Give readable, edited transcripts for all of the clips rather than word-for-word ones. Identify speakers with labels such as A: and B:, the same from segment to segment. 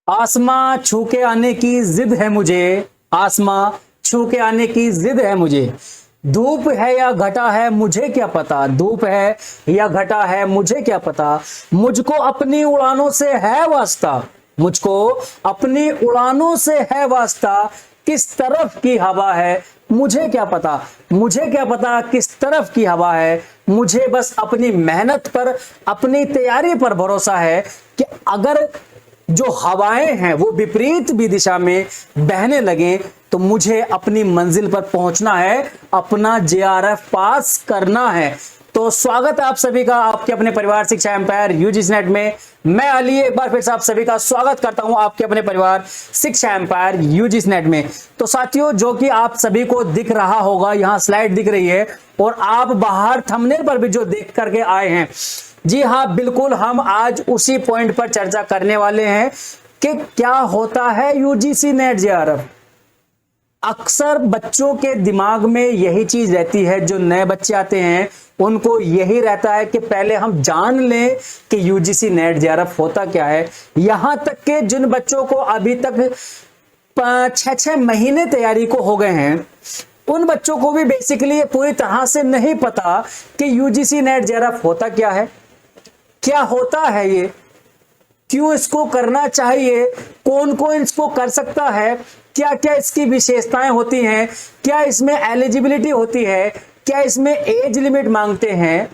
A: आसमां छू के आने की जिद है मुझे, आसमां छू के आने की जिद है मुझे। धूप है या घटा है मुझे क्या पता, धूप है या घटा है मुझे क्या पता। मुझको अपनी उड़ानों से है वास्ता, मुझको अपनी उड़ानों से है वास्ता। किस तरफ की हवा है मुझे क्या पता, मुझे क्या पता किस तरफ की हवा है। मुझे बस अपनी मेहनत पर, अपनी तैयारी पर भरोसा है कि अगर जो हवाएं हैं वो विपरीत भी दिशा में बहने लगे तो मुझे अपनी मंजिल पर पहुंचना है, अपना जेआरएफ पास करना है। तो स्वागत है आप सभी का आपके अपने परिवार शिक्षा एम्पायर यूजीसी नेट में। मैं अली एक बार फिर से आप सभी का स्वागत करता हूं आपके अपने परिवार शिक्षा एम्पायर यूजीसी नेट में। तो साथियों, जो कि आप सभी को दिख रहा होगा, यहां स्लाइड दिख रही है और आप बाहर थंबनेल पर भी जो देख करके आए हैं, जी हाँ बिल्कुल, हम आज उसी पॉइंट पर चर्चा करने वाले हैं कि क्या होता है यूजीसी नेट जेआरएफ। अक्सर बच्चों के दिमाग में यही चीज रहती है, जो नए बच्चे आते हैं उनको यही रहता है कि पहले हम जान लें कि यूजीसी नेट जेआरएफ होता क्या है। यहां तक कि जिन बच्चों को अभी तक 6 महीने तैयारी को हो गए हैं, उन बच्चों को भी बेसिकली पूरी तरह से नहीं पता कि यूजीसी नेट जेआरएफ होता क्या है, क्या होता है ये, क्यों इसको करना चाहिए, कौन कौन इसको कर सकता है, क्या क्या इसकी विशेषताएं होती हैं, क्या इसमें एलिजिबिलिटी होती है, क्या इसमें एज लिमिट मांगते हैं,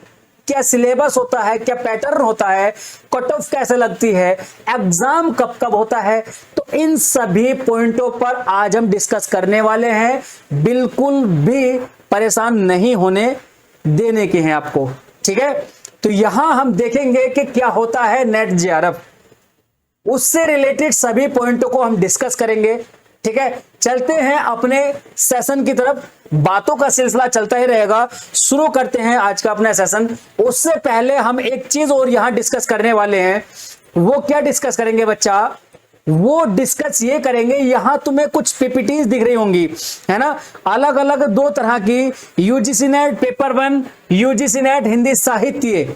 A: क्या सिलेबस होता है, क्या पैटर्न होता है, कट ऑफ कैसे लगती है, एग्जाम कब कब होता है। तो इन सभी पॉइंटों पर आज हम डिस्कस करने वाले हैं, बिल्कुल भी परेशान नहीं होने देने के हैं आपको, ठीक है। तो यहां हम देखेंगे कि क्या होता है नेट जेआरएफ, उससे रिलेटेड सभी पॉइंटों को हम डिस्कस करेंगे, ठीक है। चलते हैं अपने सेशन की तरफ, बातों का सिलसिला चलता ही रहेगा। शुरू करते हैं आज का अपना सेशन। उससे पहले हम एक चीज और यहां डिस्कस करने वाले हैं। वो क्या डिस्कस करेंगे बच्चा, वो डिस्कस ये करेंगे, यहां तुम्हें कुछ पीपीटीज दिख रही होंगी, है ना, अलग अलग दो तरह की, UGC net paper 1, UGC net Hindi साहित्य।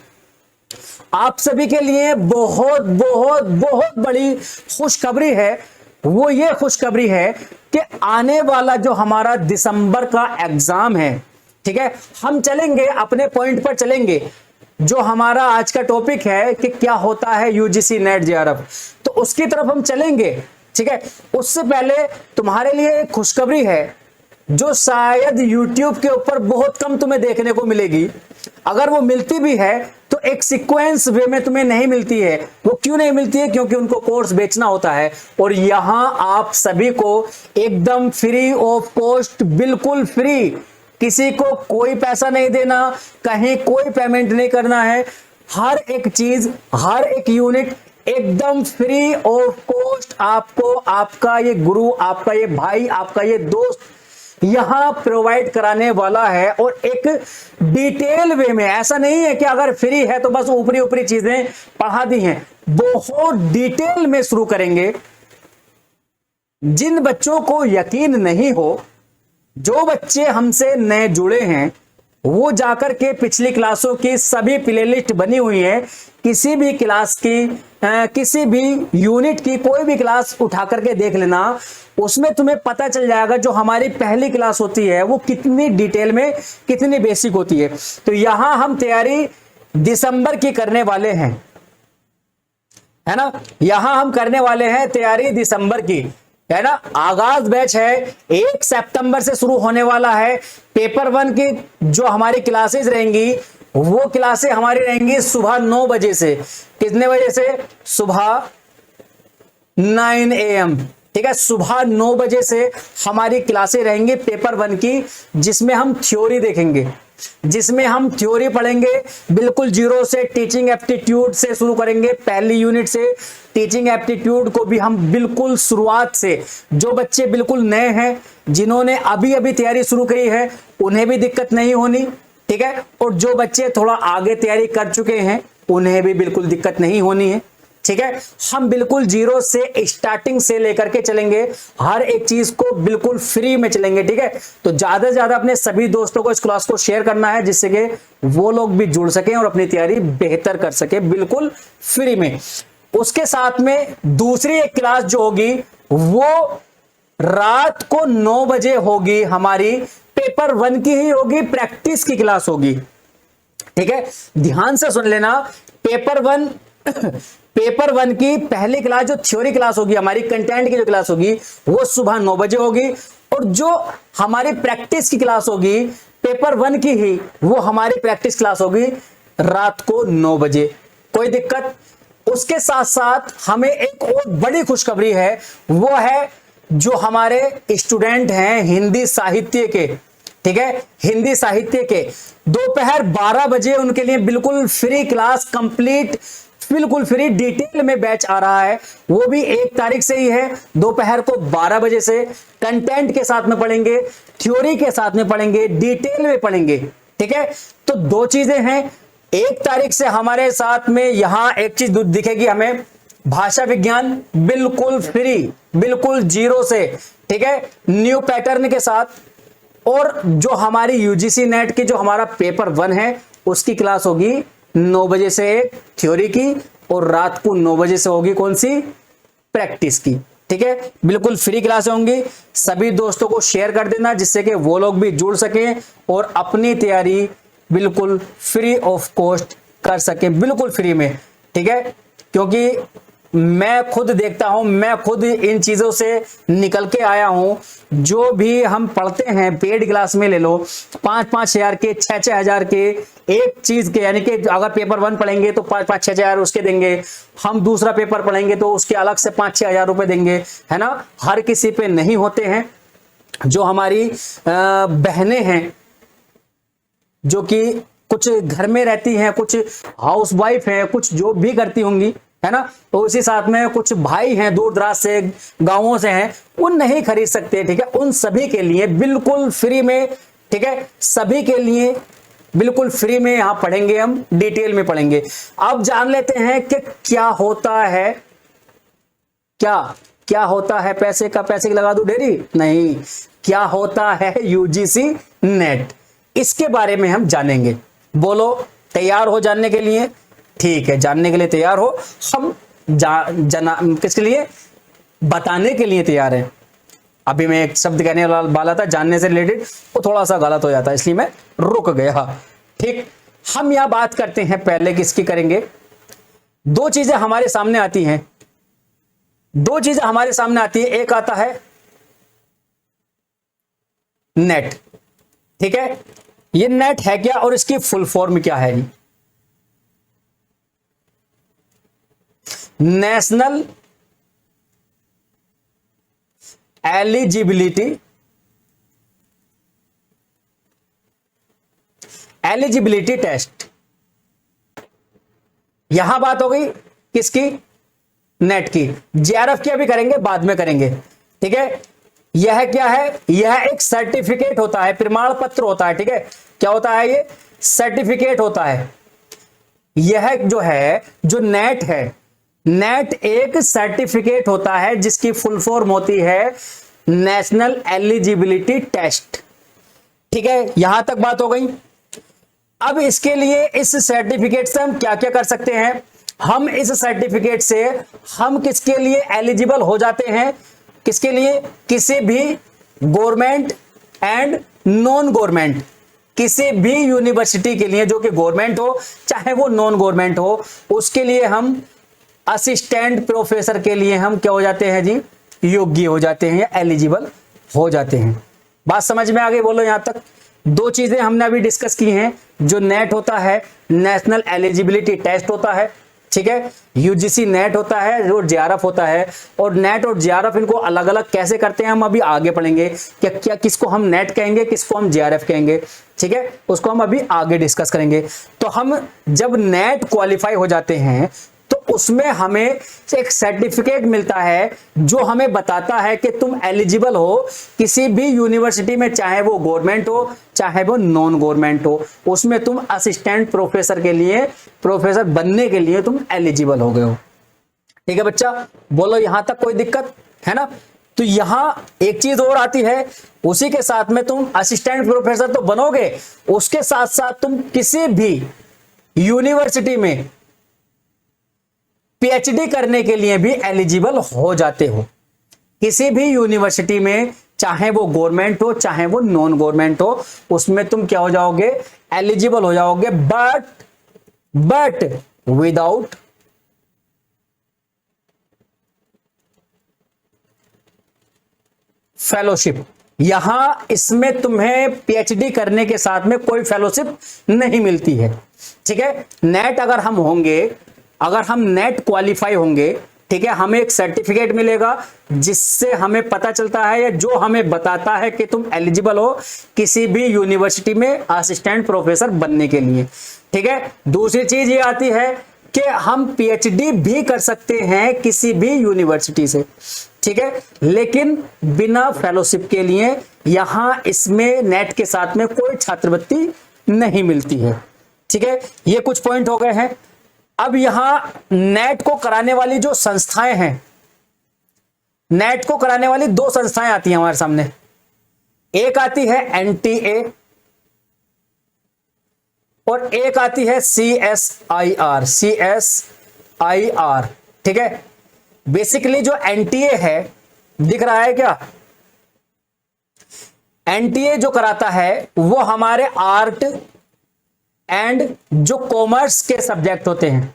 A: आप सभी के लिए बहुत बहुत बहुत बड़ी खुशखबरी है। वो ये खुशखबरी है कि आने वाला जो हमारा दिसंबर का एग्जाम है, ठीक है, हम चलेंगे अपने पॉइंट पर चलेंगे। जो हमारा आज का टॉपिक है कि क्या होता है यूजीसी नेट जेआरएफ, तो उसकी तरफ हम चलेंगे, ठीक है। उससे पहले तुम्हारे लिए एक खुशखबरी है जो शायद YouTube के ऊपर बहुत कम तुम्हें देखने को मिलेगी। अगर वो मिलती भी है तो एक सीक्वेंस वे में तुम्हें नहीं मिलती है। वो क्यों नहीं मिलती है? क्योंकि उनको कोर्स बेचना होता है और यहां आप सभी को एकदम फ्री ऑफ कॉस्ट, बिल्कुल फ्री, किसी को कोई पैसा नहीं देना, कहीं कोई पेमेंट नहीं करना है। हर एक चीज, हर एक यूनिट एकदम फ्री ऑफ कॉस्ट आपको आपका ये गुरु, आपका ये भाई, आपका ये दोस्त यहां प्रोवाइड कराने वाला है। और एक डिटेल वे में, ऐसा नहीं है कि अगर फ्री है तो बस ऊपरी ऊपरी चीजें पढ़ा दी हैं, बहुत डिटेल में शुरू करेंगे। जिन बच्चों को यकीन नहीं हो, जो बच्चे हमसे नए जुड़े हैं, वो जाकर के पिछली क्लासों की सभी प्लेलिस्ट बनी हुई है, किसी भी क्लास की, किसी भी यूनिट की कोई भी क्लास उठा करके देख लेना। उसमें तुम्हें पता चल जाएगा जो हमारी पहली क्लास होती है वो कितनी डिटेल में, कितनी बेसिक होती है। तो यहां हम तैयारी दिसंबर की करने वाले हैं, है ना, यहां हम करने वाले हैं तैयारी दिसंबर की, है ना। आगाज बैच है 1 सितंबर से शुरू होने वाला है। पेपर 1 की जो हमारी क्लासेस रहेंगी, वो क्लासें हमारी रहेंगी सुबह 9 बजे से। कितने बजे से? सुबह 9 AM, ठीक है। सुबह 9 बजे से हमारी क्लासें रहेंगी पेपर 1 की, जिसमें हम थ्योरी देखेंगे, जिसमें हम थ्योरी पढ़ेंगे बिल्कुल जीरो से। टीचिंग एप्टीट्यूड से शुरू करेंगे, पहली यूनिट से। टीचिंग एप्टीट्यूड को भी हम बिल्कुल शुरुआत से, जो बच्चे बिल्कुल नए हैं, जिन्होंने अभी अभी तैयारी शुरू करी है, उन्हें भी दिक्कत नहीं होनी, ठीक है। और जो बच्चे थोड़ा आगे तैयारी कर चुके हैं, उन्हें भी बिल्कुल दिक्कत नहीं होनी है, ठीक है। हम बिल्कुल जीरो से, स्टार्टिंग से लेकर के चलेंगे, हर एक चीज को बिल्कुल फ्री में चलेंगे, ठीक है। तो ज्यादा से ज्यादा अपने सभी दोस्तों को इस क्लास को शेयर करना है, जिससे कि वो लोग भी जुड़ सकें और अपनी तैयारी बेहतर कर सके, बिल्कुल फ्री में। उसके साथ में दूसरी एक क्लास जो होगी वो रात को 9 बजे होगी, हमारी पेपर 1 की ही होगी, प्रैक्टिस की क्लास होगी। ठीक है, ध्यान से सुन लेना। पेपर 1 की पहली क्लास जो थ्योरी क्लास होगी, हमारी कंटेंट की जो क्लास होगी वो सुबह 9 बजे होगी, और जो हमारी प्रैक्टिस की क्लास होगी पेपर 1 की ही, वो हमारी प्रैक्टिस क्लास होगी रात को 9 बजे। कोई दिक्कत? उसके साथ साथ हमें एक और बड़ी खुशखबरी है, वो है जो हमारे स्टूडेंट हैं हिंदी साहित्य के, ठीक है, हिंदी साहित्य के दोपहर 12 बजे उनके लिए बिल्कुल फ्री क्लास कंप्लीट, बिल्कुल फ्री डिटेल में बैच आ रहा है। वो भी 1 तारीख से ही है, दोपहर को 12 बजे से। कंटेंट के साथ में पढ़ेंगे, थ्योरी के साथ में पढ़ेंगे, डिटेल में पढ़ेंगे। ठीक है, तो 2 चीजें हैं। 1 तारीख से हमारे साथ में यहां एक चीज दिखेगी हमें, भाषा विज्ञान बिल्कुल फ्री, बिल्कुल 0 से, ठीक है, न्यू पैटर्न के साथ। और जो हमारी यूजीसी नेट की जो हमारा पेपर 1 है उसकी क्लास होगी 9 बजे से थ्योरी की, और रात को 9 बजे से होगी कौन सी? प्रैक्टिस की। ठीक है, बिल्कुल फ्री क्लास होंगी। सभी दोस्तों को शेयर कर देना जिससे कि वो लोग भी जुड़ सकें और अपनी तैयारी बिल्कुल फ्री ऑफ कॉस्ट कर सकें, बिल्कुल फ्री में। ठीक है, क्योंकि मैं खुद देखता हूं, मैं खुद इन चीजों से निकल के आया हूं। जो भी हम पढ़ते हैं पेड क्लास में, ले लो 5-5 हजार के, 6-6 हजार के एक चीज के, यानी कि अगर पेपर 1 पढ़ेंगे तो 5-5, 6-6 हजार उसके देंगे, हम दूसरा पेपर पढ़ेंगे तो उसके अलग से 5-6 हजार रुपए देंगे, है ना। हर किसी पे नहीं होते हैं। जो हमारी बहनें हैं जो कि कुछ घर में रहती हैं, कुछ हाउस वाइफ है, कुछ जॉब भी करती होंगी, है ना, तो उसी साथ में कुछ भाई हैं दूर दराज से, गांवों से हैं, वो नहीं खरीद सकते। ठीक है, उन सभी के लिए बिल्कुल फ्री में, ठीक है, सभी के लिए बिल्कुल फ्री में यहां पढ़ेंगे, हम डिटेल में पढ़ेंगे। अब जान लेते हैं कि क्या होता है, क्या होता है पैसे का, पैसे की लगा दूं ढेरी नहीं, क्या होता है यूजीसी नेट, इसके बारे में हम जानेंगे। बोलो, तैयार हो जानने के लिए? ठीक है, जानने के लिए तैयार हो। हम किसके लिए? बताने के लिए तैयार है। अभी मैं एक शब्द कहने वाला था जानने से रिलेटेड, वो थोड़ा सा गलत हो जाता है, इसलिए मैं रुक गया। ठीक, हम यहां बात करते हैं, पहले किसकी करेंगे? 2 चीजें हमारे सामने आती हैं, 2 चीजें हमारे सामने आती है। एक आता है नेट। ठीक है, ये नेट है क्या और इसकी फुल फॉर्म क्या है? National eligibility test. यहां बात हो गई किसकी? नेट की। जेआरएफ की अभी करेंगे, बाद में करेंगे। ठीक है, यह क्या है? यह एक सर्टिफिकेट होता है, प्रमाण पत्र होता है। ठीक है, क्या होता है? ये सर्टिफिकेट होता है। यह जो है, जो नेट है, नेट एक सर्टिफिकेट होता है जिसकी फुल फॉर्म होती है नेशनल एलिजिबिलिटी टेस्ट। ठीक है, यहां तक बात हो गई। अब इसके लिए, इस सर्टिफिकेट से हम क्या क्या कर सकते हैं? हम इस सर्टिफिकेट से हम किसके लिए एलिजिबल हो जाते हैं? किसके लिए? किसी भी गवर्नमेंट एंड नॉन गवर्नमेंट, किसी भी यूनिवर्सिटी के लिए, जो कि गवर्नमेंट हो चाहे वो नॉन गवर्नमेंट हो, उसके लिए हम असिस्टेंट प्रोफेसर के लिए हम क्या हो जाते हैं जी? योग्य हो जाते हैं या एलिजिबल हो जाते हैं। बात समझ में आ गई? बोलो यहां तक। 2 चीजें हमने अभी डिस्कस की हैं। जो नेट होता है, नेशनल एलिजिबिलिटी टेस्ट होता है। ठीक है, यूजीसी नेट होता है, जो जेआरएफ होता है। और नेट और जेआरएफ इनको अलग अलग कैसे करते हैं हम अभी आगे पढ़ेंगे। क्या किसको हम नेट कहेंगे, किसको हम जेआरएफ कहेंगे, ठीक है, उसको हम अभी आगे डिस्कस करेंगे। तो हम जब नेट क्वालिफाई हो जाते हैं तो उसमें हमें एक सर्टिफिकेट मिलता है जो हमें बताता है कि तुम एलिजिबल हो किसी भी यूनिवर्सिटी में, चाहे वो गवर्नमेंट हो चाहे वो नॉन गवर्नमेंट हो, उसमें तुम असिस्टेंट प्रोफेसर के लिए, प्रोफेसर बनने के लिए तुम एलिजिबल हो गए हो। ठीक है बच्चा, बोलो यहां तक कोई दिक्कत है ना? तो यहां एक चीज और आती है, उसी के साथ में तुम असिस्टेंट प्रोफेसर तो बनोगे, उसके साथ साथ तुम किसी भी यूनिवर्सिटी में पीएचडी करने के लिए भी एलिजिबल हो जाते हो किसी भी यूनिवर्सिटी में, चाहे वो गवर्नमेंट हो चाहे वो नॉन गवर्नमेंट हो, उसमें तुम क्या हो जाओगे, एलिजिबल हो जाओगे, बट विदाउट फेलोशिप। यहां इसमें तुम्हें पीएचडी करने के साथ में कोई फेलोशिप नहीं मिलती है। ठीक है, नेट अगर हम होंगे, अगर हम नेट क्वालिफाई होंगे, ठीक है, हमें एक सर्टिफिकेट मिलेगा जिससे हमें पता चलता है या जो हमें बताता है कि तुम एलिजिबल हो किसी भी यूनिवर्सिटी में असिस्टेंट प्रोफेसर बनने के लिए। ठीक है, दूसरी चीज ये आती है कि हम पीएचडी भी कर सकते हैं किसी भी यूनिवर्सिटी से। ठीक है, लेकिन बिना फेलोशिप के लिए यहां इसमें नेट के साथ में कोई छात्रवृत्ति नहीं मिलती है। ठीक है, ये कुछ पॉइंट हो गए हैं। अब यहां नेट को कराने वाली जो संस्थाएं हैं, नेट को कराने वाली दो संस्थाएं आती हैं हमारे सामने। एक आती है एनटीए और एक आती है सीएसआईआर। ठीक है, बेसिकली जो एनटीए है, दिख रहा है क्या, एनटीए जो कराता है वो हमारे आर्ट एंड जो कॉमर्स के सब्जेक्ट होते हैं।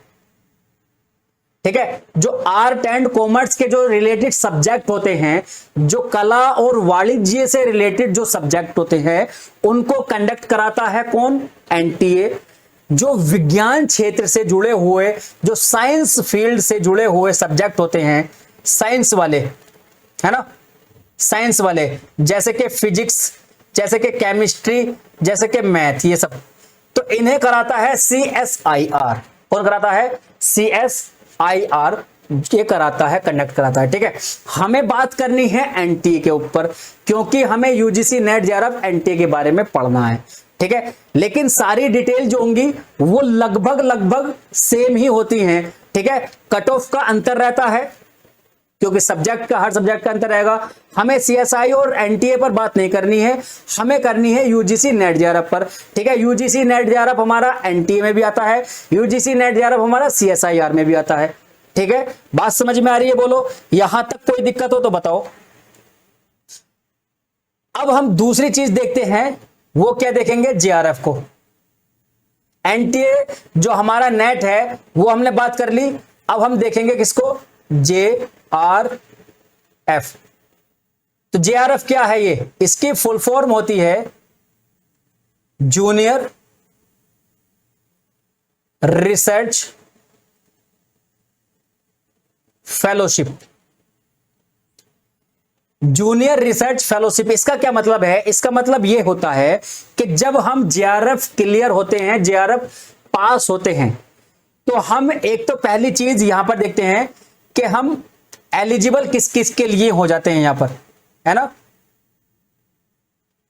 A: ठीक है, जो आर्ट एंड कॉमर्स के जो रिलेटेड सब्जेक्ट होते हैं, जो कला और वाणिज्य से रिलेटेड जो सब्जेक्ट होते हैं, उनको कंडक्ट कराता है कौन, एनटीए। जो विज्ञान क्षेत्र से जुड़े हुए, जो साइंस फील्ड से जुड़े हुए सब्जेक्ट होते हैं, साइंस वाले, है ना, साइंस वाले, जैसे कि फिजिक्स, जैसे कि केमिस्ट्री, जैसे कि मैथ, ये सब, तो इन्हें कराता है सीएसआईआर। कौन कराता है, सीएसआईआर, ये कराता है, कंडक्ट कराता है। ठीक है, हमें बात करनी है एनटीए के ऊपर, क्योंकि हमें यूजीसी नेट जेआरएफ एनटीए के बारे में पढ़ना है। ठीक है, लेकिन सारी डिटेल जो होंगी वो लगभग सेम ही होती हैं। ठीक है, कट ऑफ का अंतर रहता है, क्योंकि सब्जेक्ट का, हर सब्जेक्ट का अंतर रहेगा। हमें सीएसआई और एनटीए पर बात नहीं करनी है, हमें करनी है यूजीसी नेट जेआरएफ पर। ठीक है, यूजीसी नेट जेआरएफ हमारा एनटीए में भी आता है, यूजीसी नेट जेआरएफ हमारा सीएसआईआर में भी आता है। ठीक है, बात समझ में आ रही है, बोलो, यहां तक कोई दिक्कत हो तो बताओ। अब हम दूसरी चीज देखते हैं, वो क्या देखेंगे, जेआरएफ को। एनटीए जो हमारा नेट है वो हमने बात कर ली, अब हम देखेंगे किसको, जेआरएफ। तो जेआरएफ क्या है, ये इसकी फुल फॉर्म होती है junior research fellowship. Junior research fellowship, इसका क्या मतलब है, इसका मतलब यह होता है कि जब हम जेआरएफ क्लियर होते हैं, जेआरएफ पास होते हैं, तो हम एक तो पहली चीज यहां पर देखते हैं कि हम एलिजिबल किस किस के लिए हो जाते हैं, यहां पर, है ना,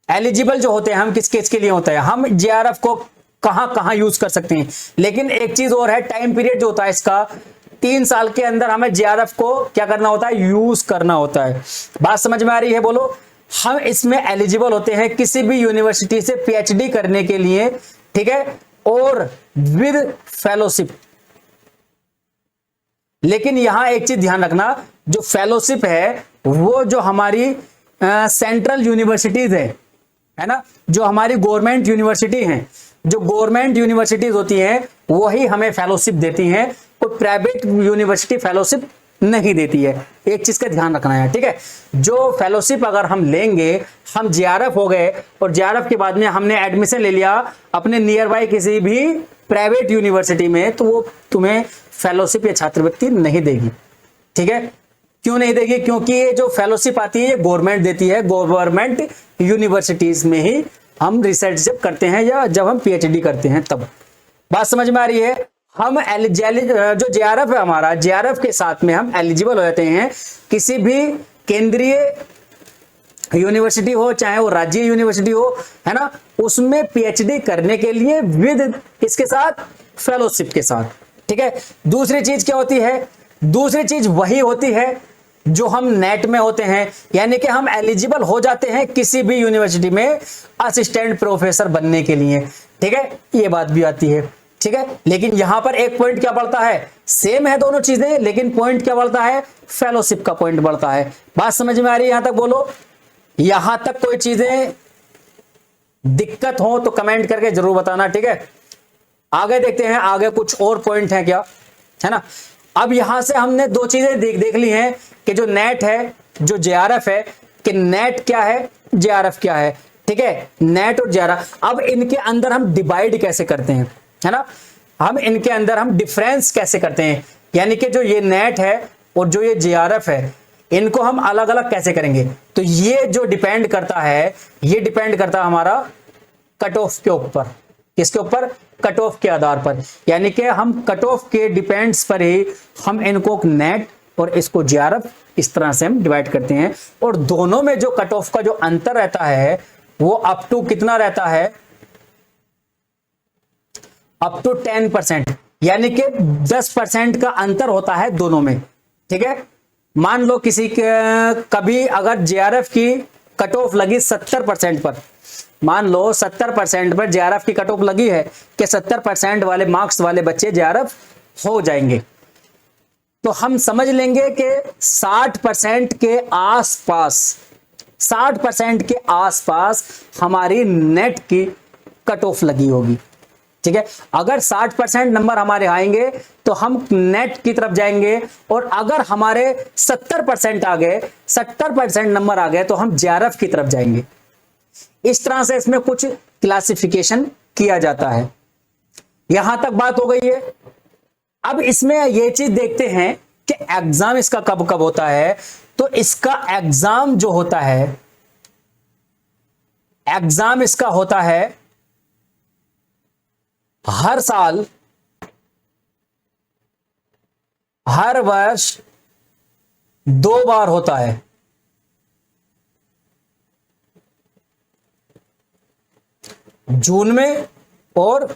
A: एलिजिबल जो होते हैं हम किस किस के लिए होता है, हम जेआरएफ को कहां कहां यूज कर सकते हैं। लेकिन एक चीज और है, टाइम पीरियड जो होता है इसका, 3 साल के अंदर हमें जेआरएफ को क्या करना होता है, यूज करना होता है। बात समझ में आ रही है, बोलो। हम इसमें एलिजिबल होते हैं किसी भी यूनिवर्सिटी से पीएचडी करने के लिए। ठीक है, और विद फेलोशिप। लेकिन यहां एक चीज ध्यान रखना, जो फेलोशिप है वो जो हमारी सेंट्रल यूनिवर्सिटीज है ना, जो हमारी गवर्नमेंट यूनिवर्सिटी हैं, जो गवर्नमेंट यूनिवर्सिटीज होती हैं वही हमें फेलोशिप देती हैं, कोई प्राइवेट यूनिवर्सिटी फेलोशिप नहीं देती है। एक चीज का ध्यान रखना है। ठीक है, जो फेलोशिप अगर हम लेंगे, हम जेआरएफ हो गए और जेआरएफ के बाद में हमने एडमिशन ले लिया अपने नियर बाय किसी भी प्राइवेट यूनिवर्सिटी में, तो वो तुम्हें फेलोशिप या छात्रवृत्ति नहीं देगी। ठीक है, क्यों नहीं देगी, क्योंकि ये जो फेलोशिप आती है ये गवर्नमेंट देती है, गवर्नमेंट यूनिवर्सिटीज में ही हम रिसर्च जब करते हैं या जब हम पीएचडी करते हैं तब। बात समझ में आ रही है। हम जो जेआरएफ है हमारा, जेआरएफ के साथ में हम एलिजिबल हो जाते हैं किसी भी केंद्रीय यूनिवर्सिटी हो चाहे वो राज्य यूनिवर्सिटी हो, है ना, उसमें पीएचडी करने के लिए विद इसके साथ फेलोशिप के साथ। ठीक है, दूसरी चीज क्या होती है, दूसरी चीज वही होती है जो हम नेट में होते हैं, यानी कि हम एलिजिबल हो जाते हैं किसी भी यूनिवर्सिटी में असिस्टेंट प्रोफेसर बनने के लिए। ठीक है, ये बात भी आती है। ठीक है, लेकिन यहां पर एक पॉइंट क्या बढ़ता है, सेम है दोनों चीजें, लेकिन पॉइंट क्या बढ़ता है, फेलोशिप का पॉइंट बढ़ता है। बात समझ में आ रही है यहां तक? बोलो, यहां तक कोई चीजें दिक्कत हो तो कमेंट करके जरूर बताना, ठीक है। आगे देखते हैं, आगे कुछ और पॉइंट है क्या, है ना। अब यहां से हमने दो चीजें देख ली हैं कि जो नेट है, जो जेआरएफ है, कि नेट क्या है, जेआरएफ क्या है, ठीक है, नेट और जेआरएफ। अब इनके अंदर हम डिवाइड कैसे करते हैं, है ना, हम इनके अंदर हम डिफरेंस कैसे करते हैं, यानी कि जो ये नेट है और जो ये जेआरएफ है, इनको हम अलग अलग कैसे करेंगे। तो ये जो डिपेंड करता है, ये डिपेंड करता है हमारा कट ऑफ के ऊपर। किसके ऊपर? कट ऑफ के आधार पर। यानी कि हम कट ऑफ के डिपेंड्स पर ही हम इनको नेट और इसको जेआरएफ इस तरह से हम डिवाइड करते हैं। और दोनों में जो कट ऑफ का जो अंतर रहता है वो अप टू कितना रहता है, अप टू 10%, यानी कि 10% का अंतर होता है दोनों में, ठीक है। मान लो किसी के कभी अगर जेआरएफ की कट ऑफ लगी 70% पर, मान लो 70% पर जेआरएफ की कट ऑफ लगी है कि 70% वाले मार्क्स वाले बच्चे जेआरएफ हो जाएंगे, तो हम समझ लेंगे कि 60% के आसपास, 60% के आसपास हमारी नेट की कट ऑफ लगी होगी, ठीक है। अगर 60% नंबर हमारे आएंगे तो हम नेट की तरफ जाएंगे, और अगर हमारे 70% आ गए, 70% नंबर आ गए, तो हम जेआरएफ की तरफ जाएंगे। इस तरह से इसमें कुछ क्लासिफिकेशन किया जाता है। यहां तक बात हो गई है। अब इसमें यह चीज देखते हैं कि एग्जाम इसका कब कब होता है। तो इसका एग्जाम जो होता है, एग्जाम इसका होता है हर साल, हर वर्ष 2 बार होता है। जून में और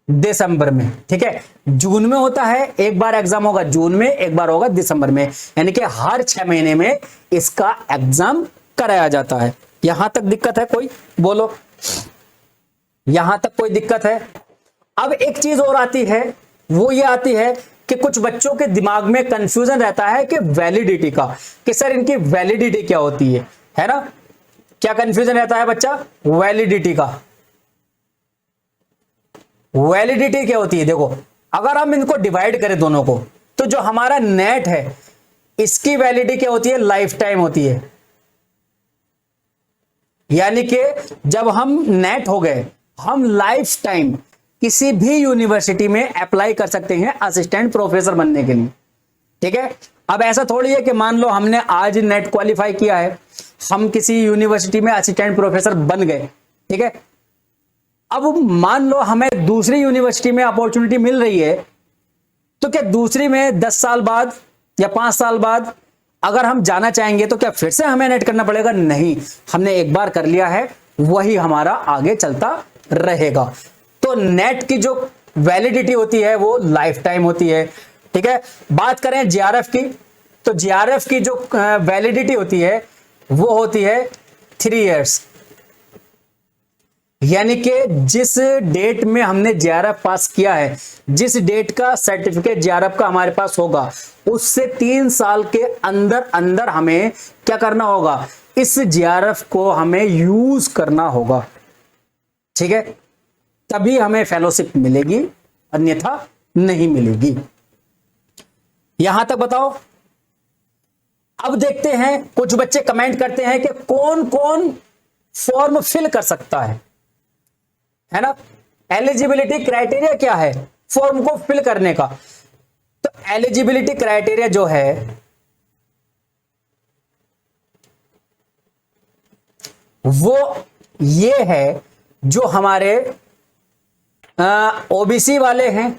A: दिसंबर में, ठीक है। जून में होता है, एक बार एग्जाम होगा जून में, एक बार होगा दिसंबर में, यानी कि हर 6 महीने में इसका एग्जाम कराया जाता है। यहां तक दिक्कत है कोई? बोलो, यहां तक कोई दिक्कत है? अब एक चीज और आती है, वो ये आती है कि कुछ बच्चों के दिमाग में कंफ्यूजन रहता है कि वैलिडिटी का, कि सर इनकी वैलिडिटी क्या होती है ना। क्या कंफ्यूजन रहता है बच्चा? वैलिडिटी का। वैलिडिटी क्या होती है? देखो, अगर हम इनको डिवाइड करें दोनों को, तो जो हमारा नेट है इसकी वैलिडिटी क्या होती है? लाइफ टाइम होती है। यानी कि जब हम नेट हो गए, हम लाइफ टाइम किसी भी यूनिवर्सिटी में अप्लाई कर सकते हैं असिस्टेंट प्रोफेसर बनने के लिए, ठीक है। अब ऐसा थोड़ी है कि मान लो हमने आज नेट क्वालिफाई किया है, हम किसी यूनिवर्सिटी में असिस्टेंट प्रोफेसर बन गए, ठीक है। अब मान लो हमें दूसरी यूनिवर्सिटी में अपॉर्चुनिटी मिल रही है, तो क्या दूसरी में 10 साल बाद या 5 साल बाद अगर हम जाना चाहेंगे तो क्या फिर से हमें नेट करना पड़ेगा? नहीं, हमने एक बार कर लिया है, वही हमारा आगे चलता रहेगा। तो नेट की जो वैलिडिटी होती है वो लाइफ टाइम होती है, ठीक है। बात करें जेआरएफ की, तो जेआरएफ की जो वैलिडिटी होती है वो होती है 3 इयर्स। यानी कि जिस डेट में हमने जेआरएफ पास किया है, जिस डेट का सर्टिफिकेट जेआरएफ का हमारे पास होगा, उससे 3 साल के अंदर अंदर हमें क्या करना होगा? इस जेआरएफ को हमें यूज करना होगा, ठीक है। तभी हमें फेलोशिप मिलेगी, अन्यथा नहीं मिलेगी। यहां तक बताओ। अब देखते हैं, कुछ बच्चे कमेंट करते हैं कि कौन कौन फॉर्म फिल कर सकता है ना। एलिजिबिलिटी क्राइटेरिया क्या है फॉर्म को फिल करने का? तो एलिजिबिलिटी क्राइटेरिया जो है वो ये है, जो हमारे ओबीसी वाले हैं,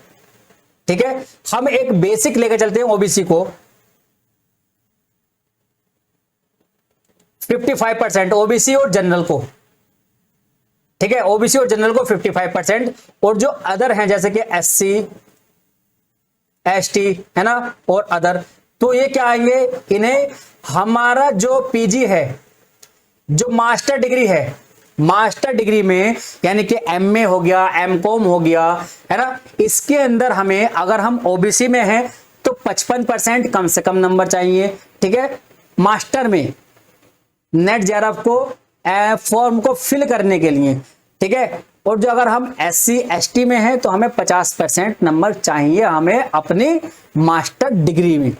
A: ठीक है। हम एक बेसिक लेकर चलते हैं ओबीसी को, 55% ओबीसी और जनरल को, ठीक है। ओबीसी और जनरल को 55%, और जो अदर हैं जैसे कि एससी, एसटी, है ना, और अदर, तो ये क्या आएंगे? इन्हें हमारा जो पीजी है, जो मास्टर डिग्री है, मास्टर डिग्री में यानी कि एमए हो गया, एमकॉम हो गया, है ना, इसके अंदर हमें अगर हम ओबीसी में हैं तो 55% कम से कम नंबर चाहिए। ठीक है, मास्टर में नेट जेआरएफ को फॉर्म को फिल करने के लिए। ठीक है, और जो अगर हम एससी एसटी में हैं तो हमें 50% नंबर चाहिए हमें अपनी मास्टर डिग्री में।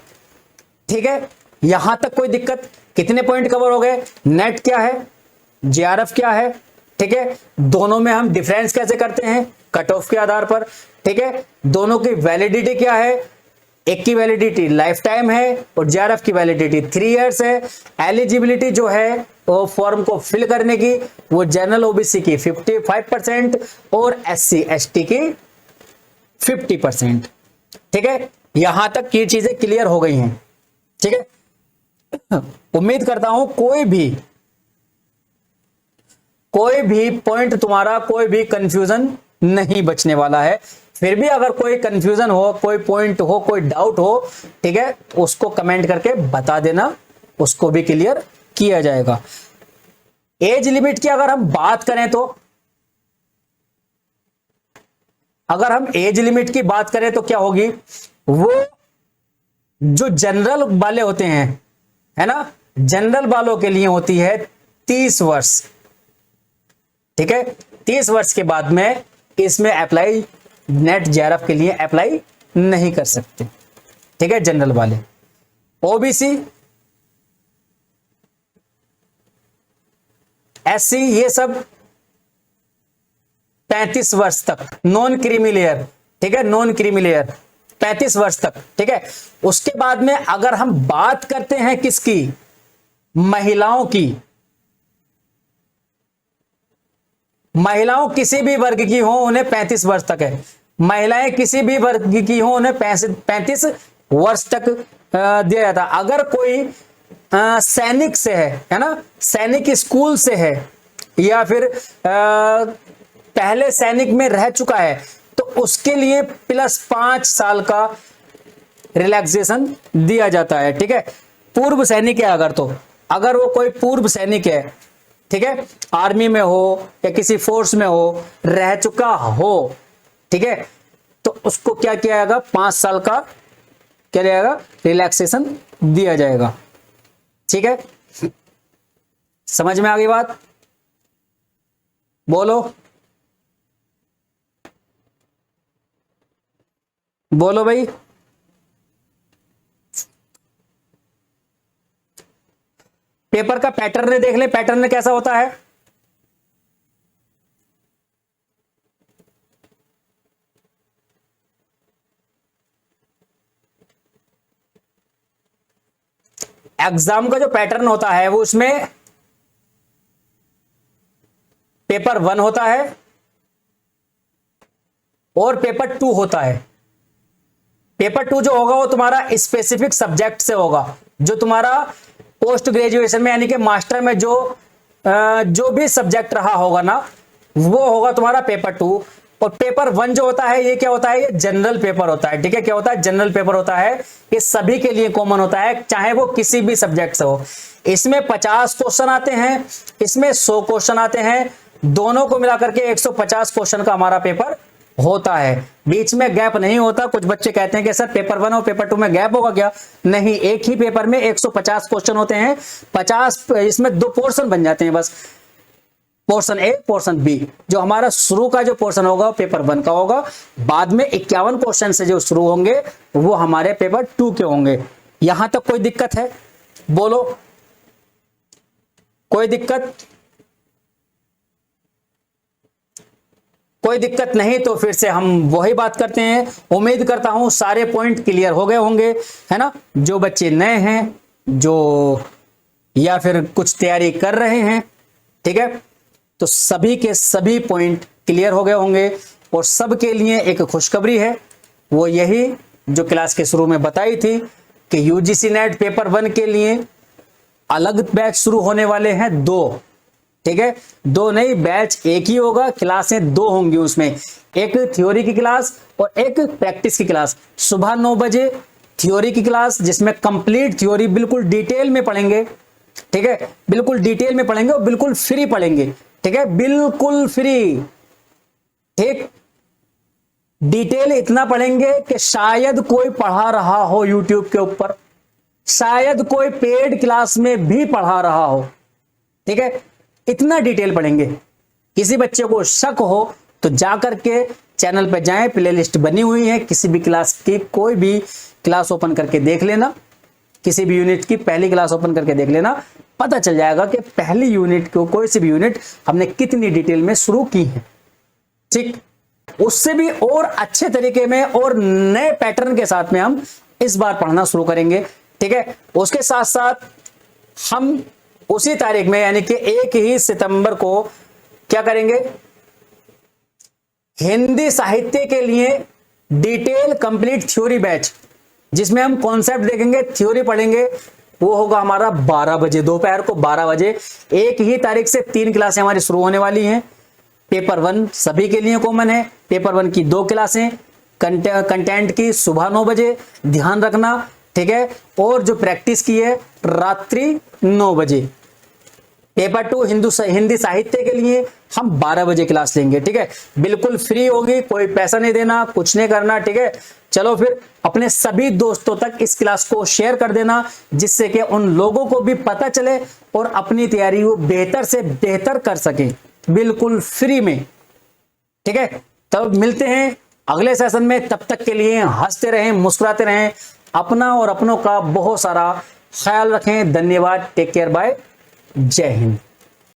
A: ठीक है, यहां तक कोई दिक्कत? कितने पॉइंट कवर हो गए? नेट क्या है, जेआरएफ क्या है। ठीक है, दोनों में हम डिफरेंस कैसे करते हैं? कट ऑफ के आधार पर। ठीक है, दोनों की वैलिडिटी क्या है? एक की वैलिडिटी लाइफ टाइम है और जेआरएफ की वैलिडिटी 3 इयर्स है। एलिजिबिलिटी जो है वो फॉर्म को फिल करने की वो जनरल ओबीसी की 55% और एससी एसटी की 50%। ठीक है, यहां तक ये चीजें क्लियर हो गई हैं। ठीक है, उम्मीद करता हूं कोई भी पॉइंट तुम्हारा, कोई भी कंफ्यूजन नहीं बचने वाला है। फिर भी अगर कोई कंफ्यूजन हो, कोई पॉइंट हो, कोई डाउट हो, ठीक है, उसको कमेंट करके बता देना, उसको भी क्लियर किया जाएगा। एज लिमिट की अगर हम बात करें तो, अगर हम एज लिमिट की बात करें तो क्या होगी? वो जो जनरल वाले होते हैं, है ना, जनरल वालों के लिए होती है 30 वर्ष। ठीक है, 30 वर्ष के बाद में इसमें अप्लाई, नेट जेआरएफ के लिए अप्लाई नहीं कर सकते। ठीक है, जनरल वाले। ओबीसी, एससी, ये सब 35 वर्ष तक, नॉन क्रीमी लेयर। ठीक है, नॉन क्रीमी लेयर 35 वर्ष तक। ठीक है, उसके बाद में अगर हम बात करते हैं किसकी? महिलाओं की। महिलाओं किसी भी वर्ग की हो उन्हें 35 वर्ष तक है। महिलाएं किसी भी वर्ग की हो उन्हें 35 वर्ष तक दिया जाता। अगर कोई सैनिक से है ना, सैनिक स्कूल से है या फिर पहले सैनिक में रह चुका है तो उसके लिए +5 साल का रिलैक्सेशन दिया जाता है। ठीक है, पूर्व सैनिक है अगर, तो अगर वो कोई पूर्व सैनिक है, ठीक है, आर्मी में हो या किसी फोर्स में हो, रह चुका हो, ठीक है, तो उसको क्या किया जाएगा? 5 साल का क्या जाएगा? रिलैक्सेशन दिया जाएगा। ठीक है, समझ में आ गई बात? बोलो बोलो भाई। पेपर का पैटर्न देख ले, पैटर्न कैसा होता है। एग्जाम का जो पैटर्न होता है वो उसमें पेपर 1 होता है और पेपर 2 होता है। पेपर 2 जो होगा वो तुम्हारा स्पेसिफिक सब्जेक्ट से होगा, जो तुम्हारा पोस्ट ग्रेजुएशन में यानी कि मास्टर में जो भी सब्जेक्ट रहा होगा ना, वो होगा तुम्हारा पेपर 2। और पेपर 1 जो होता है ये क्या होता है? ये जनरल पेपर होता है। ठीक है, क्या होता है? जनरल पेपर होता है। ये सभी के लिए कॉमन होता है, चाहे वो किसी भी सब्जेक्ट से हो। इसमें 50 क्वेश्चन आते हैं, इसमें 100 क्वेश्चन आते हैं, दोनों को मिलाकर के 150 क्वेश्चन का हमारा पेपर होता है। बीच में गैप नहीं होता। कुछ बच्चे कहते हैं कि सर पेपर 1 और पेपर 2 में गैप होगा क्या? नहीं, एक ही पेपर में 150 क्वेश्चन होते हैं। 50 इसमें 2 पोर्शन बन जाते हैं बस, पोर्शन ए, पोर्शन बी। जो हमारा शुरू का जो पोर्शन होगा पेपर 1 का होगा, बाद में 51 क्वेश्चन से जो शुरू होंगे वो हमारे पेपर 2 के होंगे। यहां तक कोई दिक्कत है? बोलो, कोई दिक्कत? कोई दिक्कत नहीं तो फिर से हम वही बात करते हैं। उम्मीद करता हूं सारे पॉइंट क्लियर हो गए होंगे, है ना। जो बच्चे नए हैं, जो या फिर कुछ तैयारी कर रहे हैं, ठीक है, तो सभी के सभी पॉइंट क्लियर हो गए होंगे। और सबके लिए एक खुशखबरी है, वो यही जो क्लास के शुरू में बताई थी कि यूजीसी नेट पेपर 1 के लिए अलग बैच शुरू होने वाले हैं 2। ठीक है, 2 नहीं, बैच एक ही होगा, क्लासें 2 होंगी। उसमें एक थ्योरी की क्लास और एक प्रैक्टिस की क्लास। सुबह 9 बजे थ्योरी की क्लास, जिसमें कंप्लीट थ्योरी बिल्कुल डिटेल में पढ़ेंगे। ठीक है, बिल्कुल डिटेल में पढ़ेंगे और बिल्कुल फ्री पढ़ेंगे। ठीक है, बिल्कुल फ्री। ठीक, डिटेल इतना पढ़ेंगे कि शायद कोई पढ़ा रहा हो यूट्यूब के ऊपर, शायद कोई पेड क्लास में भी पढ़ा रहा हो। ठीक है, इतना डिटेल पढ़ेंगे। किसी बच्चे को शक हो तो जाकर के चैनल पे जाएं, प्लेलिस्ट बनी हुई है, किसी भी क्लास की कोई भी क्लास ओपन करके देख लेना, किसी भी यूनिट की पहली क्लास ओपन करके देख लेना, पता चल जाएगा कि पहली यूनिट को, कोई सी भी यूनिट हमने कितनी डिटेल में शुरू की है। ठीक, उससे भी और अच्छे तरीके में और नए पैटर्न के साथ में हम इस बार पढ़ना शुरू करेंगे। ठीक है, उसके साथ साथ हम उसी तारीख में यानी कि 1 ही सितंबर को क्या करेंगे, हिंदी साहित्य के लिए डिटेल कंप्लीट थ्योरी बैच, जिसमें हम कॉन्सेप्ट देखेंगे, थ्योरी पढ़ेंगे, वो होगा हमारा 12 बजे, दोपहर को 12 बजे। 1 ही तारीख से 3 क्लासें हमारी शुरू होने वाली हैं। पेपर 1 सभी के लिए कॉमन है। पेपर 1 की 2 क्लासें कंटेंट की सुबह 9 बजे, ध्यान रखना। ठीक है, और जो प्रैक्टिस की है रात्रि 9 बजे। पेपर 2 हिंदी साहित्य के लिए हम 12 बजे क्लास लेंगे। ठीक है, बिल्कुल फ्री होगी, कोई पैसा नहीं देना, कुछ नहीं करना। ठीक है, चलो फिर अपने सभी दोस्तों तक इस क्लास को शेयर कर देना, जिससे कि उन लोगों को भी पता चले और अपनी तैयारी वो बेहतर से बेहतर कर सके, बिल्कुल फ्री में। ठीक है, तब मिलते हैं अगले सेशन में। तब तक के लिए हंसते रहें, मुस्कुराते रहें, अपना और अपनों का बहुत सारा ख्याल रखें। धन्यवाद, टेक केयर, बाय, जय हिंद।